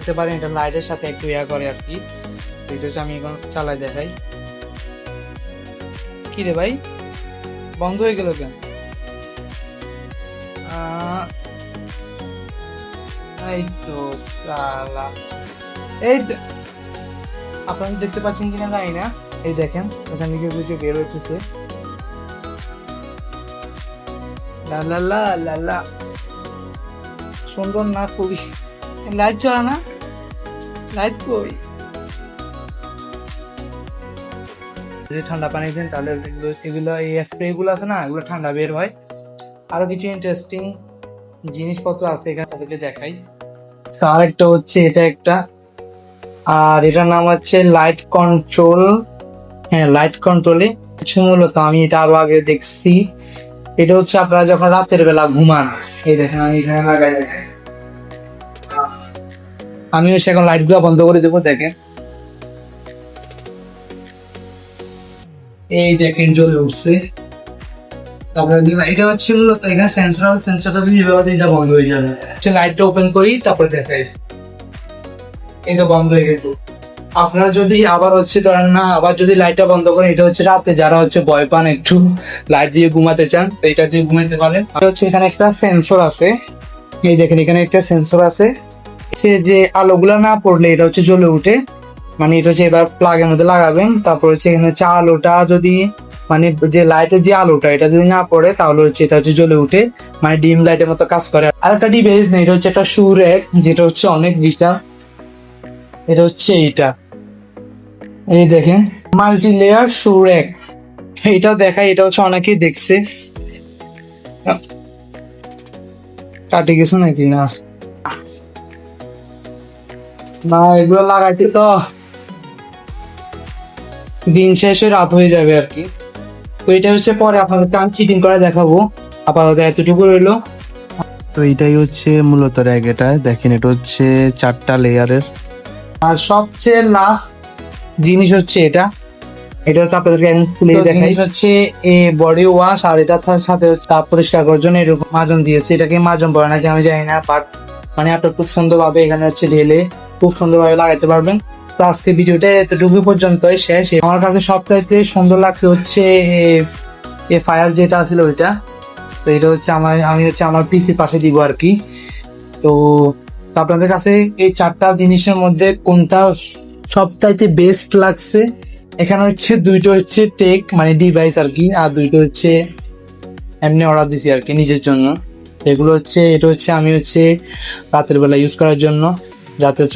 দেখতে পারেন এটা লাইটের সাথে একটু ইয়া করে আর কি। এটা হচ্ছে আমি এখন চালাই দেখাই। কি রে ভাই, বন্ধ হয়ে গেল কেন? এই তো সালা, এই আপনারা দেখতে পাচ্ছেন কিনা জানি না। এই দেখেন ওখান থেকে কিছু বের হচ্ছে। লা লা লা লা লা, সুন্দর না খুবই? লাইট জ্বলা না, লাইট কই? যদি ঠান্ডা পানি দেন তাহলে এগুলো এই স্প্রে গুলো আছে না, এগুলো ঠান্ডা বের হয়। আরো কিছু ইন্টারেস্টিং জিনিসপত্র আছে এখানে, তাদেরকে দেখাই। আর একটা হচ্ছে এটা একটা, আর এটার নাম হচ্ছে লাইট কন্ট্রোল। হ্যাঁ, লাইট কন্ট্রোলে মূলত আমি এটা আরো আগে দেখছি। এটা হচ্ছে আপনারা যখন রাতের বেলা ঘুমান, এই দেখেন আমি এখানে লাগাই দেখেন। আমি হচ্ছে এখন লাইট গুলো বন্ধ করে দেবো, দেখেন এই দেখেন জ্বলে উঠছে। তারপরে এটা হচ্ছে মূলত এখানে সেন্সরটা যদি এভাবে দিই, এটা বন্ধ হয়ে যাবে। লাইটটা ওপেন করি তারপরে দেখাই, এটা বন্ধ হয়ে গেছে। আপনারা যদি আবার হচ্ছে ধরেন না, আবার যদি লাইটটা বন্ধ করেন, এটা হচ্ছে রাতে যারা হচ্ছে ভয় পান একটু লাইট দিয়ে ঘুমাতে চান, তো এটা দিয়ে ঘুমাতে পারেন। হচ্ছে এখানে একটা সেন্সর আছে, এই দেখেন এখানে একটা সেন্সর আছে। সে যে আলোগুলা না পড়লে এটা হচ্ছে জ্বলে উঠে, মানে এটা হচ্ছে এবার প্লাগের মধ্যে লাগাবেন। তারপর হচ্ছে এখানে হচ্ছে আলোটা যদি মানে যে লাইটের যে আলোটা এটা যদি না পড়ে তাহলে হচ্ছে এটা হচ্ছে জ্বলে উঠে, মানে ডিম লাইটের মতো কাজ করে। আর একটা ডিভাইস নেই, এটা হচ্ছে একটা শু র্যাক, যেটা হচ্ছে অনেক বিশাল। এটা হচ্ছে এইটা, এই দেখেন মাল্টি লেয়ার শু র্যাক। এটাও দেখাই, এটা হচ্ছে অনেকেই দেখছে। কাটে গেছে নাকি? না না, এগুলো লাগাইতে তো দিন শেষে রাত হয়ে যাবে আর কি। তো এটা হচ্ছে পরে আপনাদেরকে আমি চিটিং করে দেখাবো, আপাতত এতটুকু রইলো। তো এটাই হচ্ছে মূলত র্যাক। এটা দেখেন, এটা হচ্ছে 4টা লেয়ারের। আর সবচেয়ে লাস্ট জিনিস হচ্ছে এটা, এটা হচ্ছে আপনাদেরকে আমি খুলে দেখাই। হচ্ছে এই বডি ওয়াশ, আর এটা সাথে হচ্ছে তাপ পরিষ্কার করার জন্য এরকম মাজন দিয়েছে। এটাকে মাজন বলে নাকি আমি জানি না, বাট মানে আপনার খুব সুন্দরভাবে এখানে হচ্ছে ঢেলে খুব সুন্দরভাবে লাগাতে পারবেন। তো আজকে ভিডিওটা এতটুকু পর্যন্তই শেষ। আমার কাছে সবচাইতে সুন্দর লাগছে হচ্ছে এ ফায়ার যেটা ছিল ওইটা। তো এটা হচ্ছে আমি হচ্ছে আমার পিসির পাশে দিব আর কি। তো আপনাদের কাছে এই 4টা জিনিসের মধ্যে কোনটা সবচাইতে বেস্ট লাগছে? এখানে হচ্ছে 2টো হচ্ছে টেক মানে ডিভাইস আর কি, আর 2টো হচ্ছে এমনি অর্ডার দিছি আর কি নিজের জন্য। এগুলো হচ্ছে, এটা হচ্ছে আমি হচ্ছে রাতের বেলা ইউজ করার জন্য, যাতে হচ্ছে